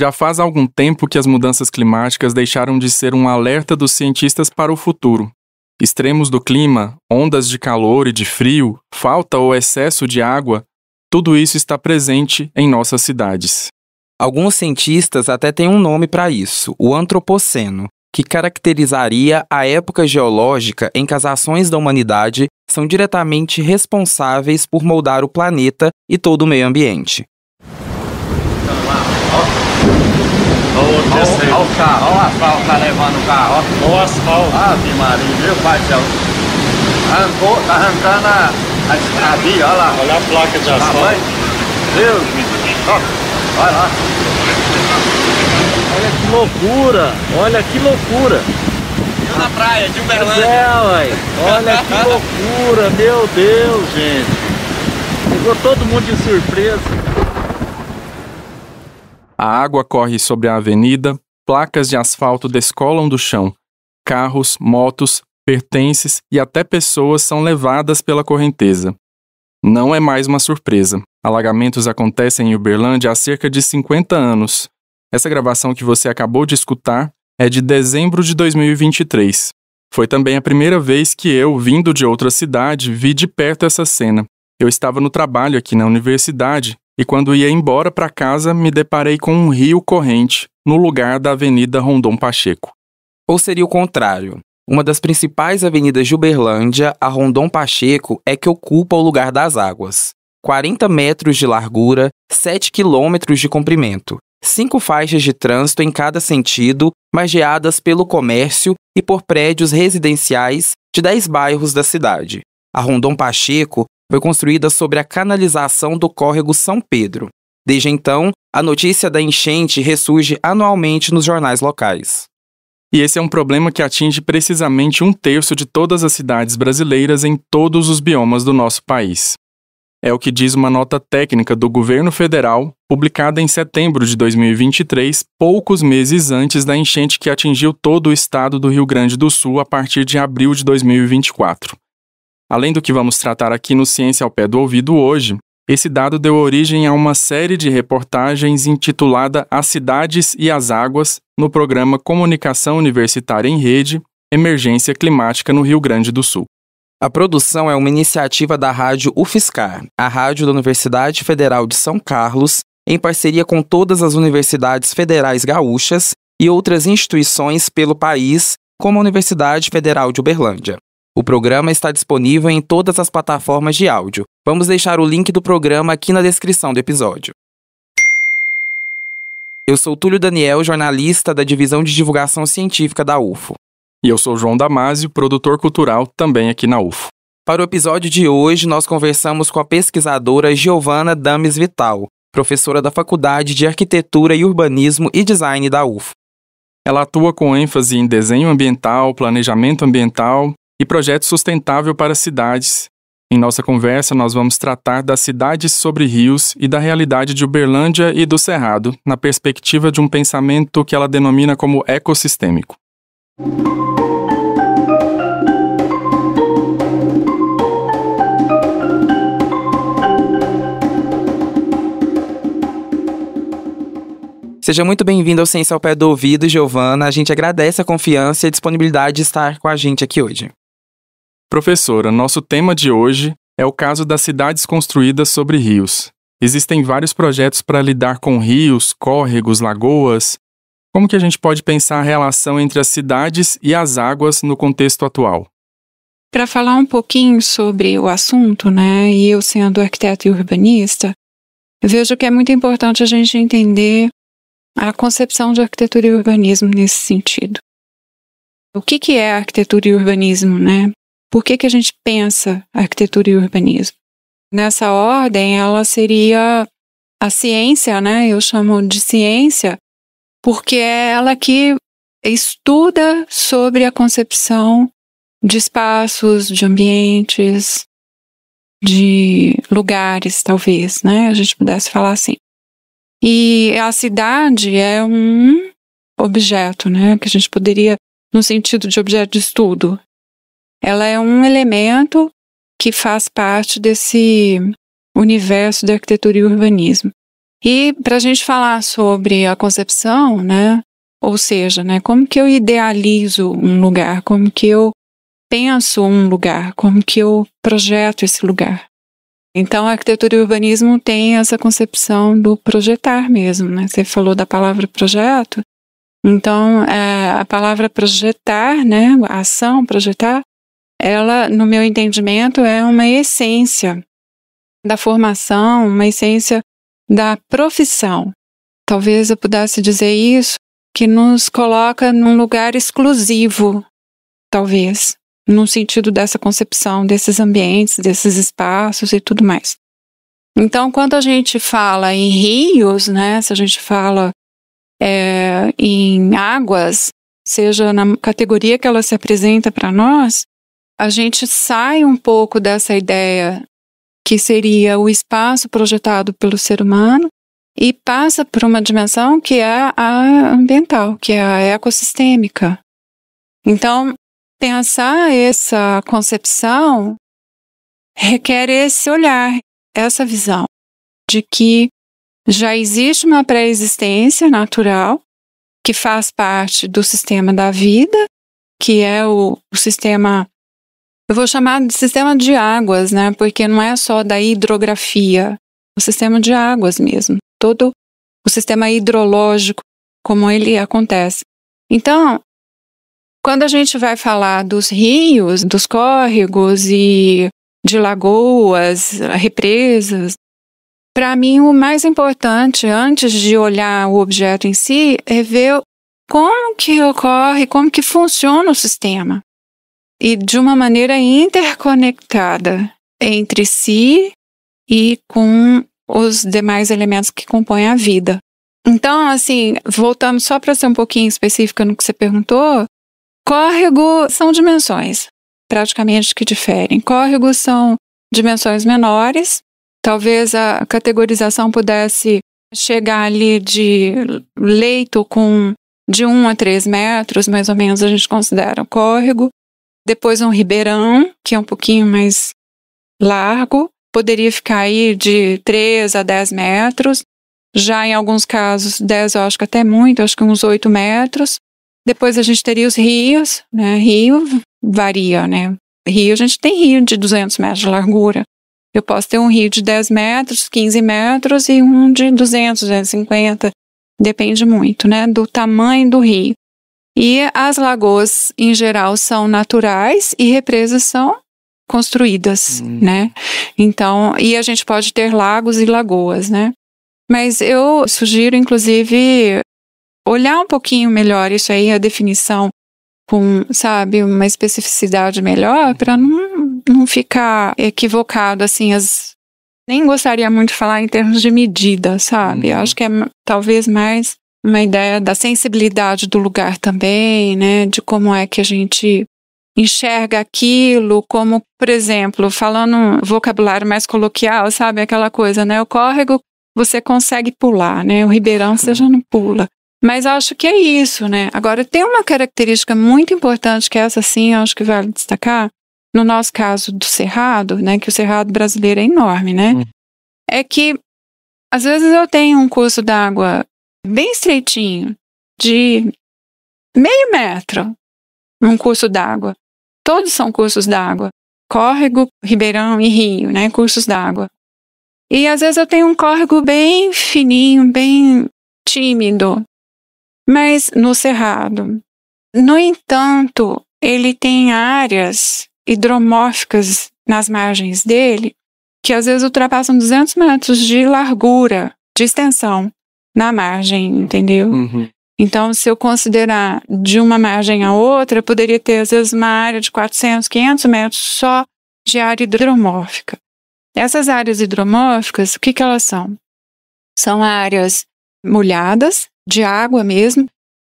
Já faz algum tempo que as mudanças climáticas deixaram de ser um alerta dos cientistas para o futuro. Extremos do clima, ondas de calor e de frio, falta ou excesso de água, tudo isso está presente em nossas cidades. Alguns cientistas até têm um nome para isso, o antropoceno, que caracterizaria a época geológica em que as ações da humanidade são diretamente responsáveis por moldar o planeta e todo o meio ambiente. Olha o carro, olha o asfalto, tá levando o carro, ó. Olha o asfalto. Ave Maria, meu pai do céu. Tá arrancando a via, olha lá. Olha a placa de asfalto. Deus, menino. Vai lá. Olha que loucura, olha que loucura. Eu na praia de Uberlândia. Ué. Olha que loucura, meu Deus, gente. Pegou todo mundo de surpresa. A água corre sobre a avenida, placas de asfalto descolam do chão, carros, motos, pertences e até pessoas são levadas pela correnteza. Não é mais uma surpresa. Alagamentos acontecem em Uberlândia há cerca de 50 anos. Essa gravação que você acabou de escutar é de dezembro de 2023. Foi também a primeira vez que eu, vindo de outra cidade, vi de perto essa cena. Eu estava no trabalho aqui na universidade e quando ia embora para casa me deparei com um rio corrente no lugar da Avenida Rondon Pacheco. Ou seria o contrário. Uma das principais avenidas de Uberlândia, a Rondon Pacheco, é que ocupa o lugar das águas. 40 metros de largura, 7 quilômetros de comprimento. 5 faixas de trânsito em cada sentido, margeadas pelo comércio e por prédios residenciais de 10 bairros da cidade. A Rondon Pacheco foi construída sobre a canalização do córrego São Pedro. Desde então, a notícia da enchente ressurge anualmente nos jornais locais. E esse é um problema que atinge precisamente 1/3 de todas as cidades brasileiras em todos os biomas do nosso país. É o que diz uma nota técnica do governo federal, publicada em setembro de 2023, poucos meses antes da enchente que atingiu todo o estado do Rio Grande do Sul a partir de abril de 2024. Além do que vamos tratar aqui no Ciência ao Pé do Ouvido hoje, esse dado deu origem a uma série de reportagens intitulada As Cidades e as Águas, no programa Comunicação Universitária em Rede, Emergência Climática no Rio Grande do Sul. A produção é uma iniciativa da Rádio UFSCar, a rádio da Universidade Federal de São Carlos, em parceria com todas as universidades federais gaúchas e outras instituições pelo país, como a Universidade Federal de Uberlândia. O programa está disponível em todas as plataformas de áudio. Vamos deixar o link do programa aqui na descrição do episódio. Eu sou Túlio Daniel, jornalista da Divisão de Divulgação Científica da UFO. E eu sou João Damásio, produtor cultural também aqui na UFO. Para o episódio de hoje, nós conversamos com a pesquisadora Giovana Dames Vital, professora da Faculdade de Arquitetura e Urbanismo e Design da UFO. Ela atua com ênfase em desenho ambiental, planejamento ambiental e projeto sustentável para cidades. Em nossa conversa, nós vamos tratar das cidades sobre rios e da realidade de Uberlândia e do Cerrado, na perspectiva de um pensamento que ela denomina como ecossistêmico. Seja muito bem-vindo ao Ciência ao Pé do Ouvido, Giovana. A gente agradece a confiança e a disponibilidade de estar com a gente aqui hoje. Professora, nosso tema de hoje é o caso das cidades construídas sobre rios. Existem vários projetos para lidar com rios, córregos, lagoas. Como que a gente pode pensar a relação entre as cidades e as águas no contexto atual? Para falar um pouquinho sobre o assunto, né, e eu sendo arquiteto e urbanista, eu vejo que é muito importante a gente entender a concepção de arquitetura e urbanismo nesse sentido. O que é arquitetura e urbanismo, né? Por que a gente pensa arquitetura e urbanismo? Nessa ordem, ela seria a ciência, né? Eu chamo de ciência porque é ela que estuda sobre a concepção de espaços, de ambientes, de lugares, talvez, né? A gente pudesse falar assim. E a cidade é um objeto, né? Que a gente poderia, no sentido de objeto de estudo, ela é um elemento que faz parte desse universo da arquitetura e urbanismo. E para a gente falar sobre a concepção, né, ou seja, né, como que eu idealizo um lugar, como que eu penso um lugar, como que eu projeto esse lugar. Então, a arquitetura e o urbanismo tem essa concepção do projetar mesmo, né? Você falou da palavra projeto, então a palavra projetar, né, a ação projetar, ela, no meu entendimento, é uma essência da formação, uma essência da profissão. Talvez eu pudesse dizer isso, que nos coloca num lugar exclusivo, talvez, no sentido dessa concepção desses ambientes, desses espaços e tudo mais. Então, quando a gente fala em rios, né, se a gente fala em águas, seja na categoria que ela se apresenta para nós, a gente sai um pouco dessa ideia que seria o espaço projetado pelo ser humano e passa por uma dimensão que é a ambiental, que é a ecossistêmica. Então, pensar essa concepção requer esse olhar, essa visão de que já existe uma pré-existência natural que faz parte do sistema da vida, que é o sistema, eu vou chamar de sistema de águas, né? Porque não é só da hidrografia, o sistema de águas mesmo, todo o sistema hidrológico, como ele acontece. Então, quando a gente vai falar dos rios, dos córregos e de lagoas, represas, para mim o mais importante, antes de olhar o objeto em si, é ver como que ocorre, como que funciona o sistema. E de uma maneira interconectada entre si e com os demais elementos que compõem a vida. Então, assim, voltando só para ser um pouquinho específica no que você perguntou, córrego são dimensões praticamente que diferem. Córregos são dimensões menores, talvez a categorização pudesse chegar ali de leito com de 1 a 3 metros, mais ou menos a gente considera um córrego. Depois um ribeirão, que é um pouquinho mais largo, poderia ficar aí de 3 a 10 metros. Já em alguns casos, 10 eu acho que até muito, acho que uns 8 metros. Depois a gente teria os rios, né? Rio varia, né? Rio, a gente tem rio de 200 metros de largura. Eu posso ter um rio de 10 metros, 15 metros e um de 200, 250. Depende muito, né? Do tamanho do rio. E as lagoas, em geral, são naturais e represas são construídas, né? Então, e a gente pode ter lagos e lagoas, né? Mas eu sugiro, inclusive, olhar um pouquinho melhor isso aí, a definição com, sabe, uma especificidade melhor, para não ficar equivocado, assim, nem gostaria muito de falar em termos de medida, sabe? Acho que é talvez mais uma ideia da sensibilidade do lugar também, né? De como é que a gente enxerga aquilo, como, por exemplo, falando um vocabulário mais coloquial, sabe? Aquela coisa, né? O córrego você consegue pular, né? O ribeirão você já não pula. Mas acho que é isso, né? Agora, tem uma característica muito importante, que essa sim, acho que vale destacar, no nosso caso do Cerrado, né? Que o Cerrado brasileiro é enorme, né? É que, às vezes eu tenho um curso d'água bem estreitinho, de meio metro, um curso d'água. Todos são cursos d'água. Córrego, ribeirão e rio, né? Cursos d'água. E às vezes eu tenho um córrego bem fininho, bem tímido, mas no Cerrado. No entanto, ele tem áreas hidromórficas nas margens dele que às vezes ultrapassam 200 metros de largura, de extensão, na margem, entendeu? Então, se eu considerar de uma margem a outra, eu poderia ter, às vezes, uma área de 400, 500 metros só de área hidromórfica. Essas áreas hidromórficas, o que elas são? São áreas molhadas, de água mesmo,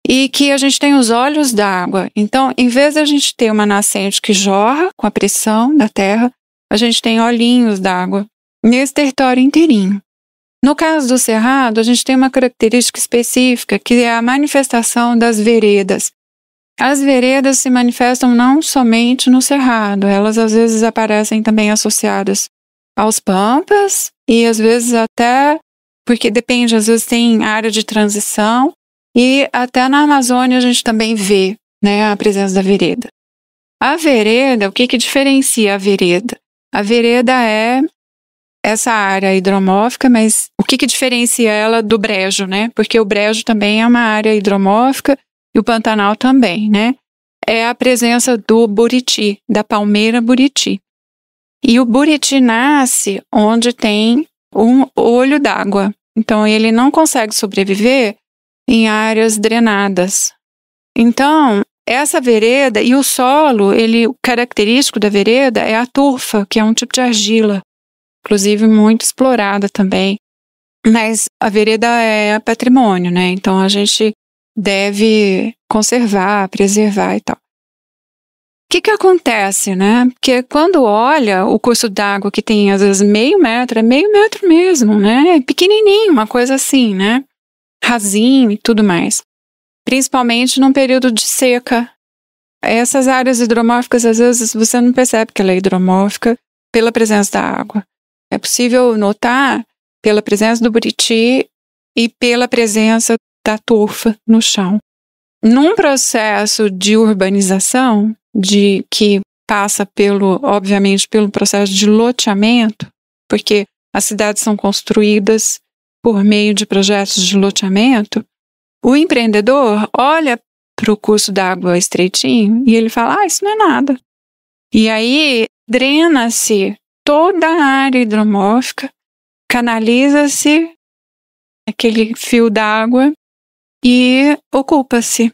e que a gente tem os olhos d'água. Então, em vez de a gente ter uma nascente que jorra com a pressão da terra, a gente tem olhinhos d'água nesse território inteirinho. No caso do Cerrado, a gente tem uma característica específica, que é a manifestação das veredas. As veredas se manifestam não somente no Cerrado, elas às vezes aparecem também associadas aos pampas e às vezes até porque depende, às vezes tem área de transição, e até na Amazônia a gente também vê, né, a presença da vereda. A vereda, o que diferencia a vereda? A vereda é essa área hidromórfica, mas o que diferencia ela do brejo, né? Porque o brejo também é uma área hidromórfica e o Pantanal também, né? É a presença do buriti, da palmeira buriti. E o buriti nasce onde tem um olho d'água. Então, ele não consegue sobreviver em áreas drenadas. Então, essa vereda e o solo, o característico da vereda é a turfa, que é um tipo de argila, inclusive muito explorada também. Mas a vereda é patrimônio, né? Então a gente deve conservar, preservar e tal. O que acontece, né? Porque quando olha o curso d'água que tem às vezes meio metro, é meio metro mesmo, né? É pequenininho, uma coisa assim, né? Rasinho e tudo mais. Principalmente num período de seca. Essas áreas hidromórficas, às vezes, você não percebe que ela é hidromórfica pela presença da água. É possível notar pela presença do buriti e pela presença da turfa no chão. Num processo de urbanização, que passa obviamente, pelo processo de loteamento, porque as cidades são construídas por meio de projetos de loteamento, o empreendedor olha para o curso d'água estreitinho e ele fala, isso não é nada. E aí drena-se toda a área hidromórfica, canaliza-se aquele fio d'água e ocupa-se.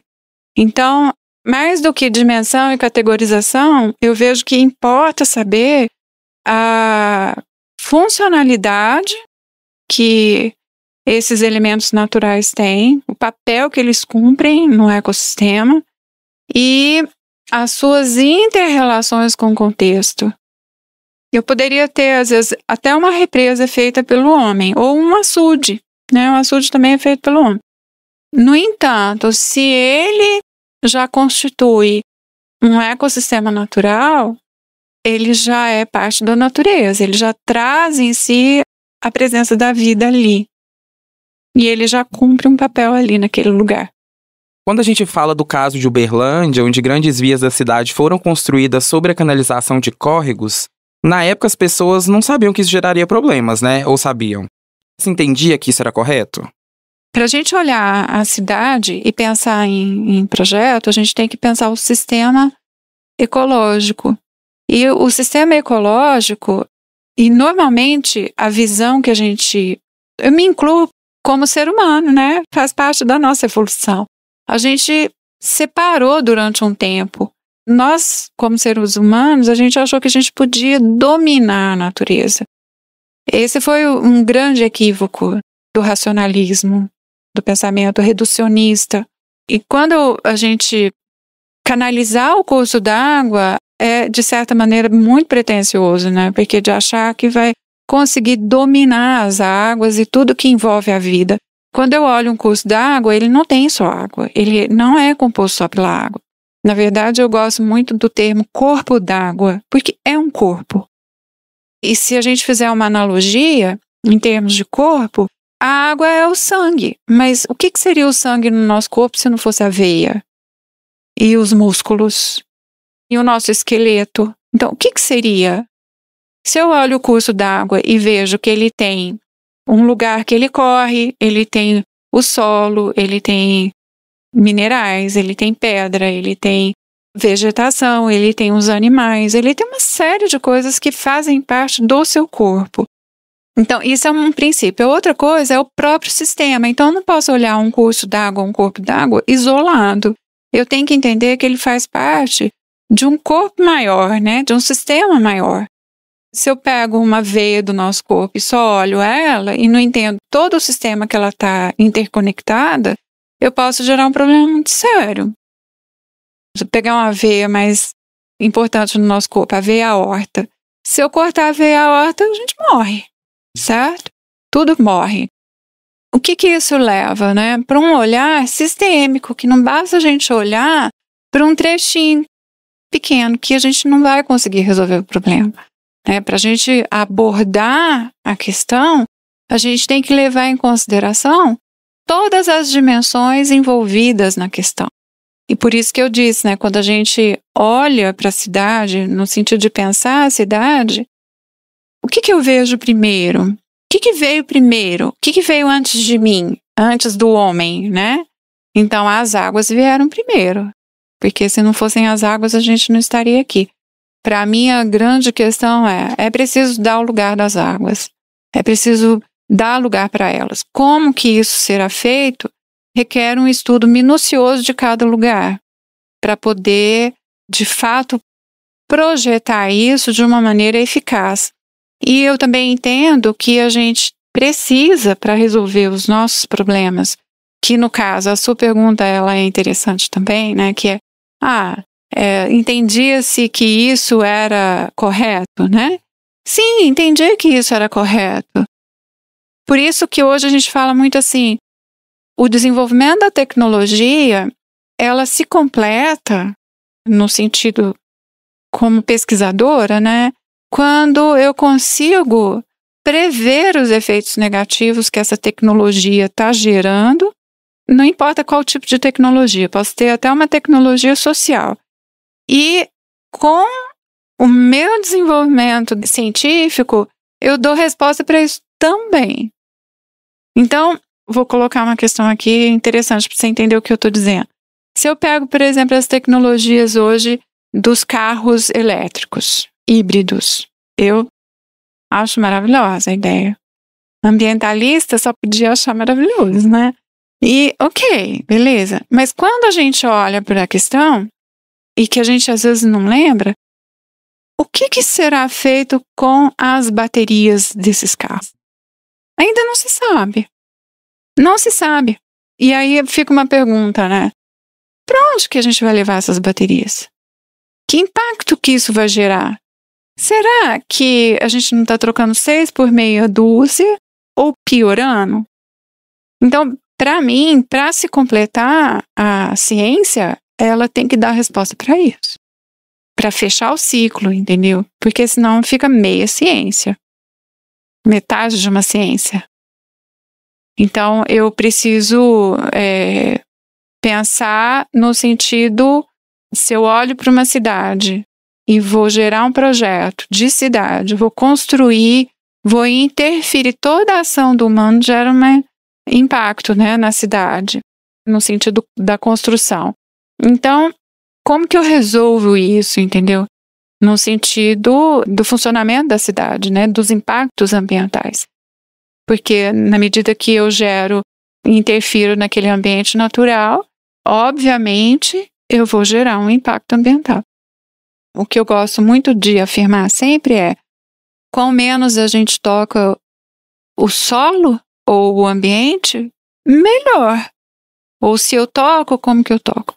Então, mais do que dimensão e categorização, eu vejo que importa saber a funcionalidade que esses elementos naturais têm, o papel que eles cumprem no ecossistema e as suas inter-relações com o contexto. Eu poderia ter, às vezes, até uma represa feita pelo homem, ou um açude, né? O açude também é feito pelo homem. No entanto, se ele já constitui um ecossistema natural, ele já é parte da natureza, ele já traz em si a presença da vida ali. E ele já cumpre um papel ali naquele lugar. Quando a gente fala do caso de Uberlândia, onde grandes vias da cidade foram construídas sobre a canalização de córregos, na época as pessoas não sabiam que isso geraria problemas, né? Ou sabiam? Você entendia que isso era correto? Para a gente olhar a cidade e pensar em projeto, a gente tem que pensar o sistema ecológico. E o sistema ecológico, e normalmente a visão que eu me incluo como ser humano, né? Faz parte da nossa evolução. A gente separou durante um tempo. Nós, como seres humanos, a gente achou que a gente podia dominar a natureza. Esse foi um grande equívoco do racionalismo, do pensamento reducionista. E quando a gente canalizar o curso d'água é, de certa maneira, muito pretensioso, né? Porque de achar que vai conseguir dominar as águas e tudo que envolve a vida. Quando eu olho um curso d'água, ele não tem só água, ele não é composto só pela água. Na verdade, eu gosto muito do termo corpo d'água, porque é um corpo. E se a gente fizer uma analogia, em termos de corpo, a água é o sangue. Mas o que seria o sangue no nosso corpo se não fosse a veia? E os músculos? E o nosso esqueleto? Então, o que seria? Se eu olho o curso d'água e vejo que ele tem um lugar que ele corre, ele tem o solo, ele tem minerais, ele tem pedra, ele tem vegetação, ele tem os animais, ele tem uma série de coisas que fazem parte do seu corpo. Então, isso é um princípio. A outra coisa é o próprio sistema. Então, eu não posso olhar um curso d'água, um corpo d'água isolado. Eu tenho que entender que ele faz parte de um corpo maior, né? De um sistema maior. Se eu pego uma veia do nosso corpo e só olho ela e não entendo todo o sistema que ela está interconectada, eu posso gerar um problema muito sério. Se eu pegar uma veia mais importante no nosso corpo, a veia aorta, se eu cortar a veia aorta, a gente morre, certo? Tudo morre. O que isso leva, né? Para um olhar sistêmico, que não basta a gente olhar para um trechinho pequeno, que a gente não vai conseguir resolver o problema. Para a gente abordar a questão, a gente tem que levar em consideração todas as dimensões envolvidas na questão. E por isso que eu disse, né, quando a gente olha para a cidade, no sentido de pensar a cidade, o que eu vejo primeiro? O que veio primeiro? O que veio antes de mim? Antes do homem, né? Então, as águas vieram primeiro. Porque se não fossem as águas, a gente não estaria aqui. Para mim, a grande questão é preciso dar o lugar das águas. É preciso dar lugar para elas. Como que isso será feito? Requer um estudo minucioso de cada lugar, para poder, de fato, projetar isso de uma maneira eficaz. E eu também entendo que a gente precisa, para resolver os nossos problemas, que no caso, a sua pergunta ela é interessante também, né? Que entendia-se que isso era correto, né? Sim, entendi que isso era correto. Por isso que hoje a gente fala muito assim, o desenvolvimento da tecnologia, ela se completa, no sentido como pesquisadora, né? Quando eu consigo prever os efeitos negativos que essa tecnologia está gerando, não importa qual tipo de tecnologia, posso ter até uma tecnologia social. E com o meu desenvolvimento científico, eu dou resposta para isso também. Então, vou colocar uma questão aqui interessante para você entender o que eu estou dizendo. Se eu pego, por exemplo, as tecnologias hoje dos carros elétricos, híbridos, eu acho maravilhosa a ideia. Ambientalista só podia achar maravilhoso, né? E, ok, beleza. Mas quando a gente olha para a questão, e que a gente às vezes não lembra, o que será feito com as baterias desses carros? Ainda não se sabe. Não se sabe. E aí fica uma pergunta, né? Para onde que a gente vai levar essas baterias? Que impacto que isso vai gerar? Será que a gente não está trocando 6 por meia dúzia ou piorando? Então, para mim, para se completar a ciência, ela tem que dar resposta para isso. Para fechar o ciclo, entendeu? Porque senão fica meia ciência. Metade de uma ciência. Então, eu preciso pensar no sentido, se eu olho para uma cidade e vou gerar um projeto de cidade, vou construir, vou interferir, toda a ação do humano gera um impacto, né, na cidade, no sentido da construção. Então, como que eu resolvo isso, entendeu? No sentido do funcionamento da cidade, né, dos impactos ambientais. Porque na medida que eu gero e interfiro naquele ambiente natural, obviamente eu vou gerar um impacto ambiental. O que eu gosto muito de afirmar sempre é, quanto menos a gente toca o solo ou o ambiente, melhor. Ou se eu toco, como que eu toco?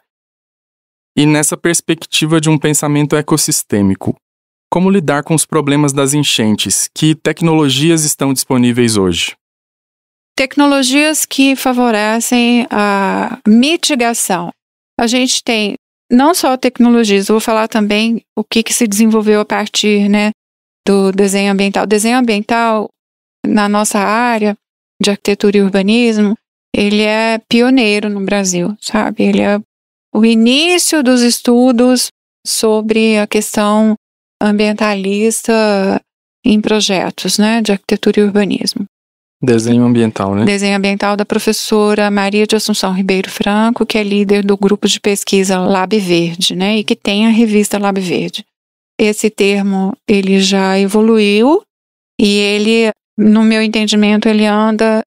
E nessa perspectiva de um pensamento ecossistêmico, como lidar com os problemas das enchentes? Que tecnologias estão disponíveis hoje? Tecnologias que favorecem a mitigação. A gente tem não só tecnologias, eu vou falar também o que se desenvolveu a partir, né, do desenho ambiental. O desenho ambiental, na nossa área de arquitetura e urbanismo, ele é pioneiro no Brasil, sabe? Ele é o início dos estudos sobre a questão ambientalista em projetos, né, de arquitetura e urbanismo. Desenho ambiental, né? Desenho ambiental da professora Maria de Assunção Ribeiro Franco, que é líder do grupo de pesquisa Lab Verde, né, e que tem a revista Lab Verde. Esse termo, ele já evoluiu e ele, no meu entendimento, ele anda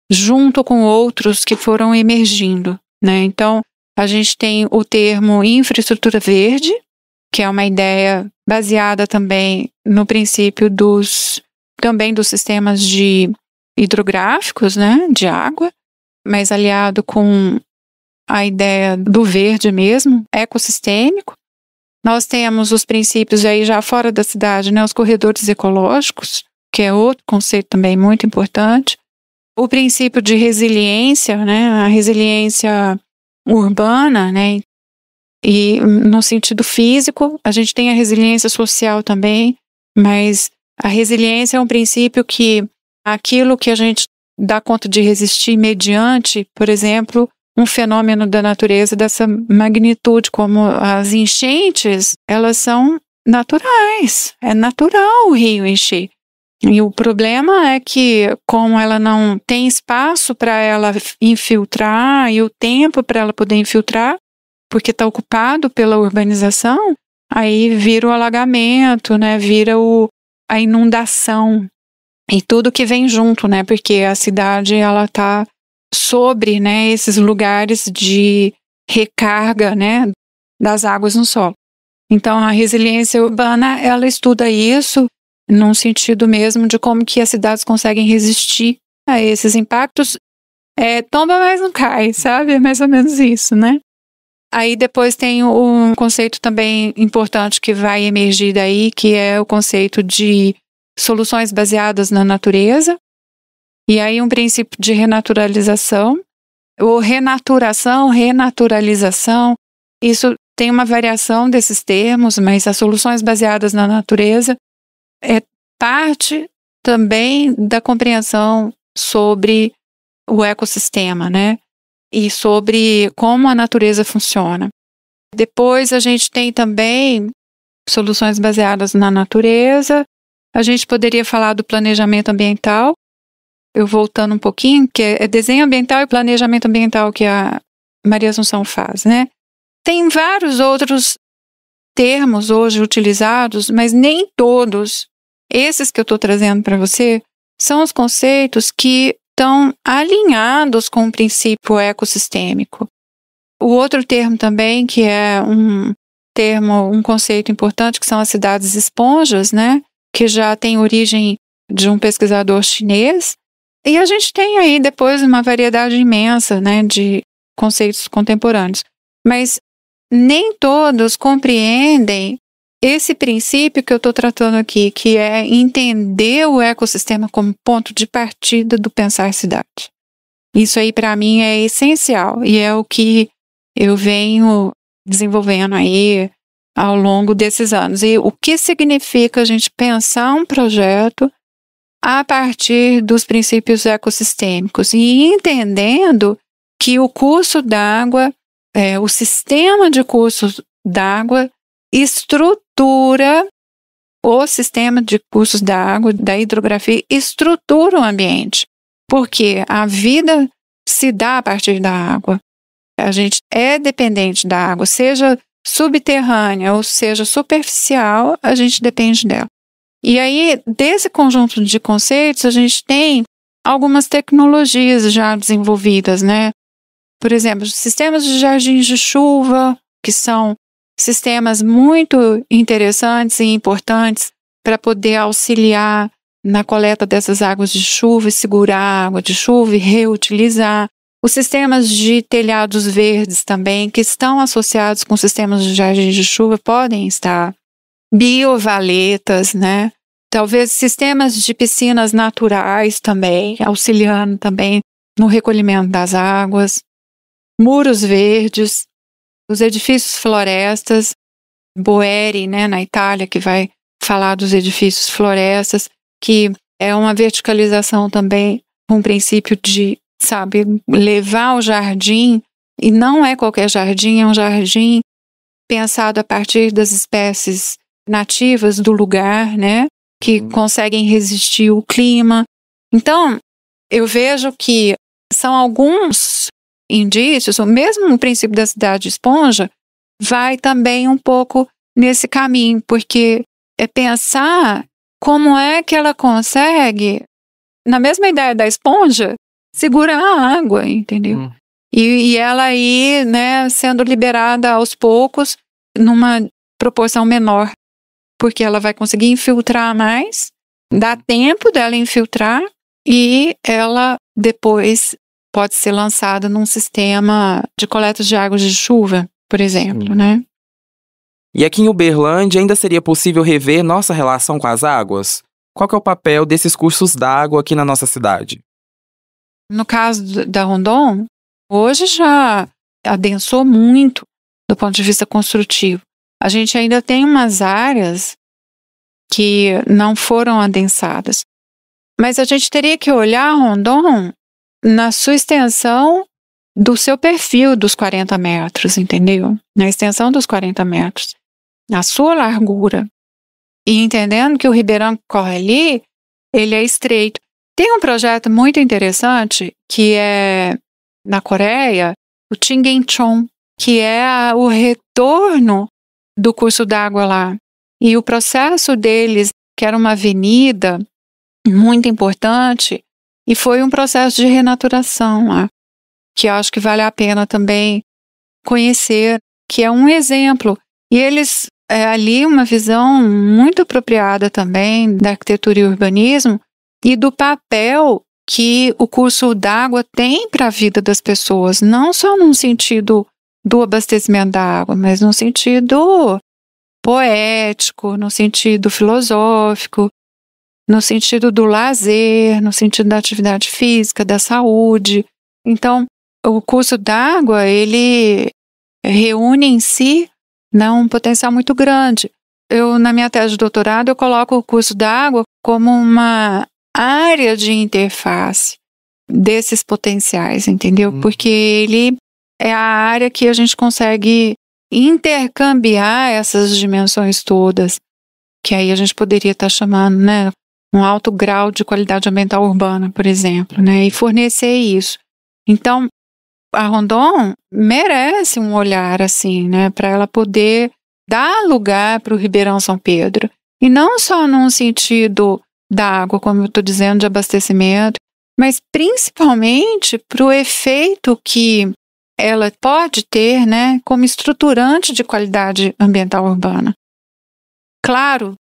junto com outros que foram emergindo, né? Então, a gente tem o termo infraestrutura verde, que é uma ideia baseada também no princípio também dos sistemas de hidrográficos, né, de água, mas aliado com a ideia do verde mesmo, ecossistêmico. Nós temos os princípios aí já fora da cidade, né, os corredores ecológicos, que é outro conceito também muito importante. O princípio de resiliência, né, a resiliência urbana, né, e no sentido físico, a gente tem a resiliência social também, mas a resiliência é um princípio que aquilo que a gente dá conta de resistir mediante, por exemplo, um fenômeno da natureza dessa magnitude, como as enchentes, elas são naturais. É natural o rio encher. E o problema é que, como ela não tem espaço para ela infiltrar e o tempo para ela poder infiltrar, porque está ocupado pela urbanização, aí vira o alagamento, né? Vira a inundação e tudo que vem junto, né? Porque a cidade ela está sobre, né, esses lugares de recarga, né, das águas no solo. Então, a resiliência urbana, ela estuda isso num sentido mesmo de como que as cidades conseguem resistir a esses impactos. Tomba, mas não cai, sabe? É mais ou menos isso, né? Aí depois tem um conceito também importante que vai emergir daí, que é o conceito de soluções baseadas na natureza. E aí um princípio de renaturalização, ou renaturalização, isso tem uma variação desses termos, mas as soluções baseadas na natureza é parte também da compreensão sobre o ecossistema, né? E sobre como a natureza funciona. Depois a gente tem também soluções baseadas na natureza. A gente poderia falar do planejamento ambiental. Eu voltando um pouquinho, que é desenho ambiental e planejamento ambiental que a Maria Assunção faz, né? Tem vários outros termos hoje utilizados, mas nem todos, esses que eu estou trazendo para você, são os conceitos que estão alinhados com o princípio ecossistêmico. O outro termo também, que é um conceito importante, que são as cidades esponjas, né? Que já tem origem de um pesquisador chinês. E a gente tem aí depois uma variedade imensa, né, de conceitos contemporâneos. Mas nem todos compreendem esse princípio que eu estou tratando aqui, que é entender o ecossistema como ponto de partida do pensar cidade. Isso aí para mim é essencial e é o que eu venho desenvolvendo aí ao longo desses anos. E o que significa a gente pensar um projeto a partir dos princípios ecossistêmicos e entendendo que o curso d'água, o sistema de cursos d'água estrutura o sistema de cursos d'água, da hidrografia, estrutura o ambiente, porque a vida se dá a partir da água. A gente é dependente da água, seja subterrânea ou seja superficial, a gente depende dela. E aí, desse conjunto de conceitos, a gente tem algumas tecnologias já desenvolvidas, né? Por exemplo, sistemas de jardins de chuva, que são sistemas muito interessantes e importantes para poder auxiliar na coleta dessas águas de chuva e segurar a água de chuva e reutilizar. Os sistemas de telhados verdes também, que estão associados com sistemas de jardins de chuva, podem estar. Biovaletas, né? Talvez sistemas de piscinas naturais também, auxiliando também no recolhimento das águas. Muros verdes, os edifícios florestas, Boeri, né, na Itália, que vai falar dos edifícios florestas, que é uma verticalização também, um princípio de, sabe, levar o jardim, e não é qualquer jardim, é um jardim pensado a partir das espécies nativas do lugar, né, que conseguem resistir ao clima. Então, eu vejo que são alguns indícios, o mesmo princípio da cidade esponja vai também um pouco nesse caminho, porque é pensar como é que ela consegue, na mesma ideia da esponja, segurar a água, entendeu? E ela aí, né, sendo liberada aos poucos, numa proporção menor, porque ela vai conseguir infiltrar mais, dá tempo dela infiltrar e ela depois pode ser lançada num sistema de coleta de águas de chuva, por exemplo, né? E aqui em Uberlândia ainda seria possível rever nossa relação com as águas? Qual que é o papel desses cursos d'água aqui na nossa cidade? No caso da Rondon, hoje já adensou muito do ponto de vista construtivo. A gente ainda tem umas áreas que não foram adensadas, Mas a gente teria que olhar Rondon na sua extensão do seu perfil dos 40 metros, entendeu? Na extensão dos 40 metros, na sua largura. E entendendo que o ribeirão que corre ali, ele é estreito. Tem um projeto muito interessante que é na Coreia, o Chingengchon, que é o retorno do curso d'água lá. E o processo deles, que era uma avenida muito importante, e foi um processo de renaturação lá, que eu acho que vale a pena também conhecer, que é um exemplo. E eles, ali uma visão muito apropriada também da arquitetura e urbanismo e do papel que o curso d'água tem para a vida das pessoas, não só no sentido do abastecimento da água, mas no sentido poético, no sentido filosófico, no sentido do lazer, no sentido da atividade física, da saúde. Então, o curso d'água, ele reúne em si, né, um potencial muito grande. Na minha tese de doutorado, eu coloco o curso d'água como uma área de interface desses potenciais, entendeu? Porque ele é a área que a gente consegue intercambiar essas dimensões todas, que aí a gente poderia estar chamando, né, um alto grau de qualidade ambiental urbana, por exemplo, né, e fornecer isso. Então, a Rondon merece um olhar assim, né, para ela poder dar lugar para o Ribeirão São Pedro, e não só num sentido da água, como eu estou dizendo, de abastecimento, mas principalmente para o efeito que ela pode ter, né, como estruturante de qualidade ambiental urbana. Claro,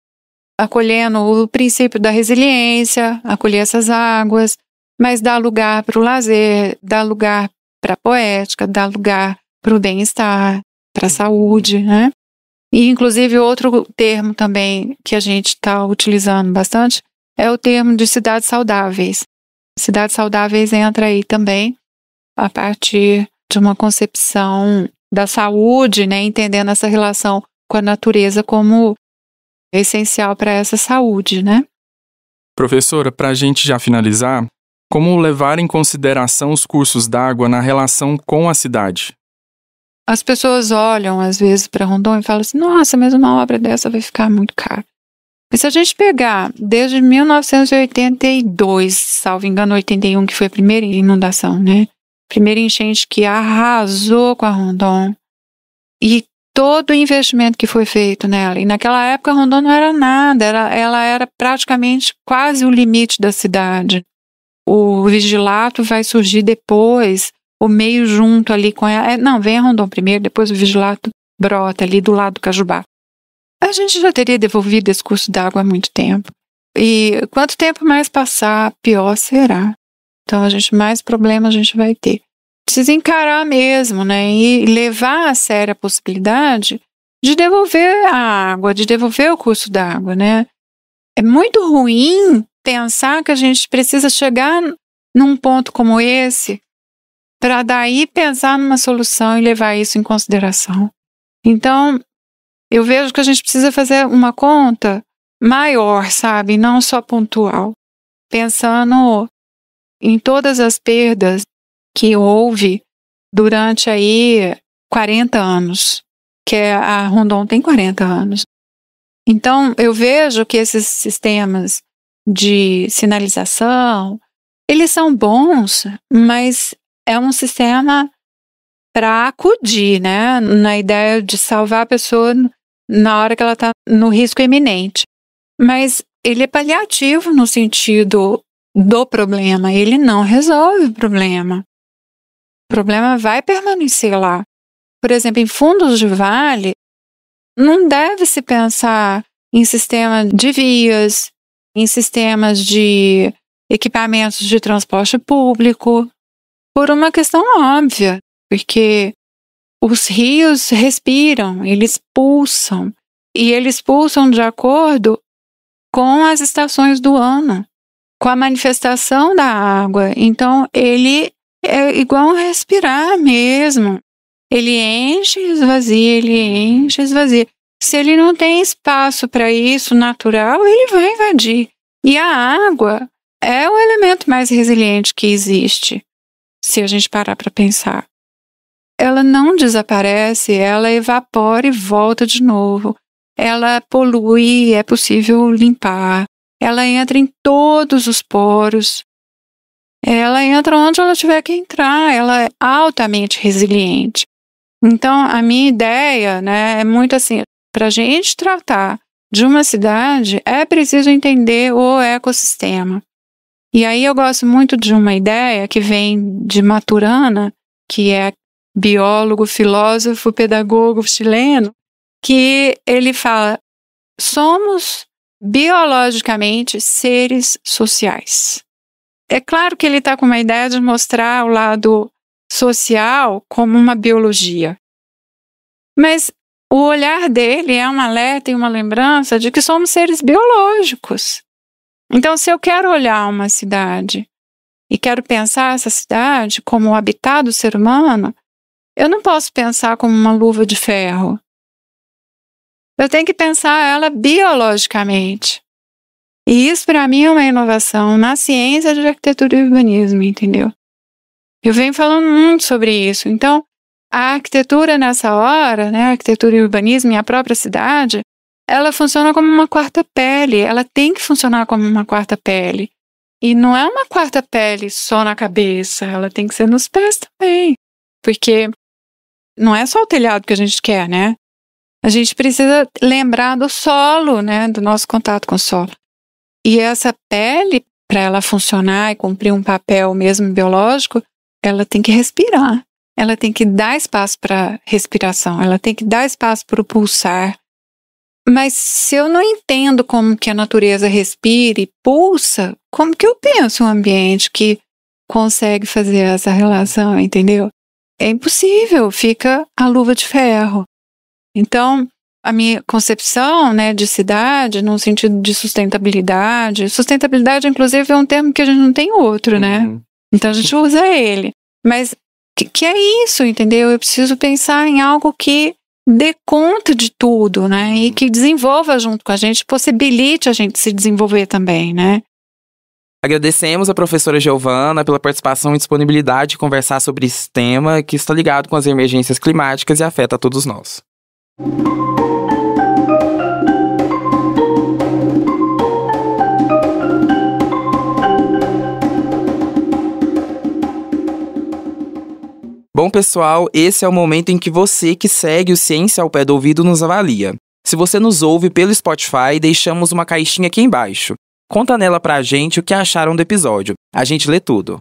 acolhendo o princípio da resiliência, acolher essas águas, mas dar lugar para o lazer, dar lugar para a poética, dar lugar para o bem-estar, para a saúde, né? E, inclusive, outro termo também que a gente está utilizando bastante é o termo de cidades saudáveis. Cidades saudáveis entra aí também a partir de uma concepção da saúde, né? Entendendo essa relação com a natureza como essencial para essa saúde, né? Professora, para a gente já finalizar, como levar em consideração os cursos d'água na relação com a cidade? As pessoas olham, às vezes, para Rondon e falam assim, nossa, mas uma obra dessa vai ficar muito cara. Mas se a gente pegar desde 1982, salvo engano, 81, que foi a primeira inundação, né? Primeira enchente que arrasou com a Rondon, e todo o investimento que foi feito nela. E naquela época a Rondon não era nada, ela era praticamente quase o limite da cidade. O Vigilato vai surgir depois, o meio junto ali com ela. Não, vem a Rondon primeiro, depois o Vigilato brota ali do lado do Cajubá. A gente já teria devolvido esse curso d'água há muito tempo. E quanto tempo mais passar, pior será. Então, mais problema a gente vai ter. Precisa encarar mesmo, né? E levar a sério a possibilidade de devolver a água, de devolver o curso d'água, né? É muito ruim pensar que a gente precisa chegar num ponto como esse para daí pensar numa solução e levar isso em consideração. Então, eu vejo que a gente precisa fazer uma conta maior, sabe? Não só pontual. Pensando em todas as perdas que houve durante aí 40 anos, que a Rondon tem 40 anos. Então, eu vejo que esses sistemas de sinalização, eles são bons, mas é um sistema para acudir, né? Na ideia de salvar a pessoa na hora que ela está no risco iminente. Mas ele é paliativo no sentido do problema, ele não resolve o problema. O problema vai permanecer lá. Por exemplo, em fundos de vale, não deve se pensar em sistema de vias, em sistemas de equipamentos de transporte público, por uma questão óbvia, porque os rios respiram, eles pulsam, e eles pulsam de acordo com as estações do ano, com a manifestação da água. Então, ele é igual a respirar mesmo. Ele enche e esvazia, ele enche e esvazia. Se ele não tem espaço para isso natural, ele vai invadir. E a água, é o elemento mais resiliente que existe, se a gente parar para pensar. Ela não desaparece, ela evapora e volta de novo. Ela polui, é possível limpar. Ela entra em todos os poros. Ela entra onde ela tiver que entrar. Ela é altamente resiliente. Então, a minha ideia, né, é muito assim, para a gente tratar de uma cidade, é preciso entender o ecossistema. E aí eu gosto muito de uma ideia que vem de Maturana, que é biólogo, filósofo, pedagogo chileno, que ele fala: somos biologicamente seres sociais. É claro que ele está com uma ideia de mostrar o lado social como uma biologia. Mas o olhar dele é um alerta e uma lembrança de que somos seres biológicos. Então, se eu quero olhar uma cidade e quero pensar essa cidade como o habitat do ser humano, eu não posso pensar como uma luva de ferro. Eu tenho que pensar ela biologicamente. E isso, para mim, é uma inovação na ciência de arquitetura e urbanismo, entendeu? Eu venho falando muito sobre isso. Então, a arquitetura nessa hora, né, a arquitetura e urbanismo e a própria cidade, ela funciona como uma quarta pele. Ela tem que funcionar como uma quarta pele. E não é uma quarta pele só na cabeça, ela tem que ser nos pés também. Porque não é só o telhado que a gente quer, né? A gente precisa lembrar do solo, né, do nosso contato com o solo. E essa pele, para ela funcionar e cumprir um papel mesmo biológico, ela tem que respirar. Ela tem que dar espaço para respiração, ela tem que dar espaço para o pulsar. Mas se eu não entendo como que a natureza respira e pulsa, como que eu penso um ambiente que consegue fazer essa relação, entendeu? É impossível, fica a luva de ferro. Então, a minha concepção, né, de cidade, no sentido de sustentabilidade, inclusive, é um termo que a gente não tem outro, né? Então a gente usa ele. Mas que é isso, entendeu? Eu preciso pensar em algo que dê conta de tudo, né? E que desenvolva junto com a gente, possibilite a gente se desenvolver também, né? Agradecemos a professora Giovana pela participação e disponibilidade de conversar sobre esse tema que está ligado com as emergências climáticas e afeta a todos nós. Bom, pessoal, esse é o momento em que você que segue o Ciência ao Pé do Ouvido nos avalia. Se você nos ouve pelo Spotify, deixamos uma caixinha aqui embaixo. Conta nela pra gente o que acharam do episódio. A gente lê tudo.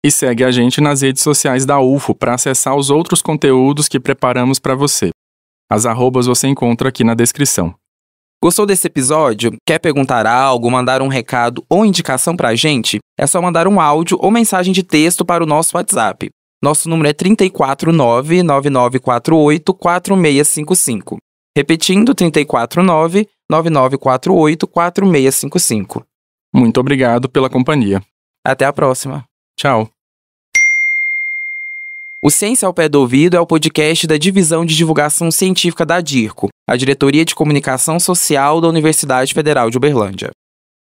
E segue a gente nas redes sociais da UFO para acessar os outros conteúdos que preparamos para você. As arrobas você encontra aqui na descrição. Gostou desse episódio? Quer perguntar algo, mandar um recado ou indicação pra gente? É só mandar um áudio ou mensagem de texto para o nosso WhatsApp. Nosso número é 349-9948-4655. Repetindo, 349-9948-4655. Muito obrigado pela companhia. Até a próxima. Tchau. O Ciência ao Pé do Ouvido é o podcast da Divisão de Divulgação Científica da DIRCO, a Diretoria de Comunicação Social da Universidade Federal de Uberlândia.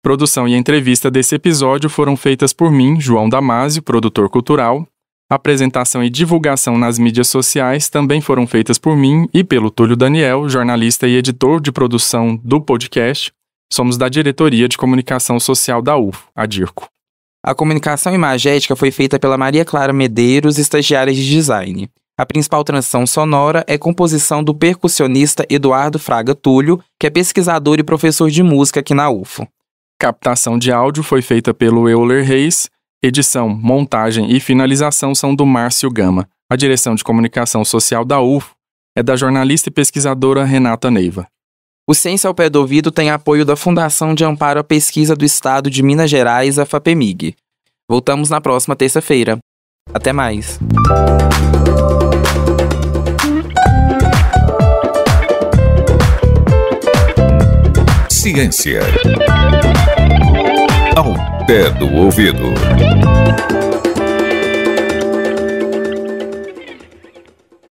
Produção e entrevista desse episódio foram feitas por mim, João Damasio, produtor cultural. Apresentação e divulgação nas mídias sociais também foram feitas por mim e pelo Túlio Daniel, jornalista e editor de produção do podcast. Somos da Diretoria de Comunicação Social da UFO, a DIRCO. A comunicação imagética foi feita pela Maria Clara Medeiros, estagiária de design. A principal transição sonora é composição do percussionista Eduardo Fraga Túlio, que é pesquisador e professor de música aqui na UFO. Captação de áudio foi feita pelo Euler Reis. Edição, montagem e finalização são do Márcio Gama. A direção de comunicação social da UFO é da jornalista e pesquisadora Renata Neiva. O Ciência ao Pé do Ouvido tem apoio da Fundação de Amparo à Pesquisa do Estado de Minas Gerais, a FAPEMIG. Voltamos na próxima terça-feira. Até mais! Ciência ao Pé do Ouvido.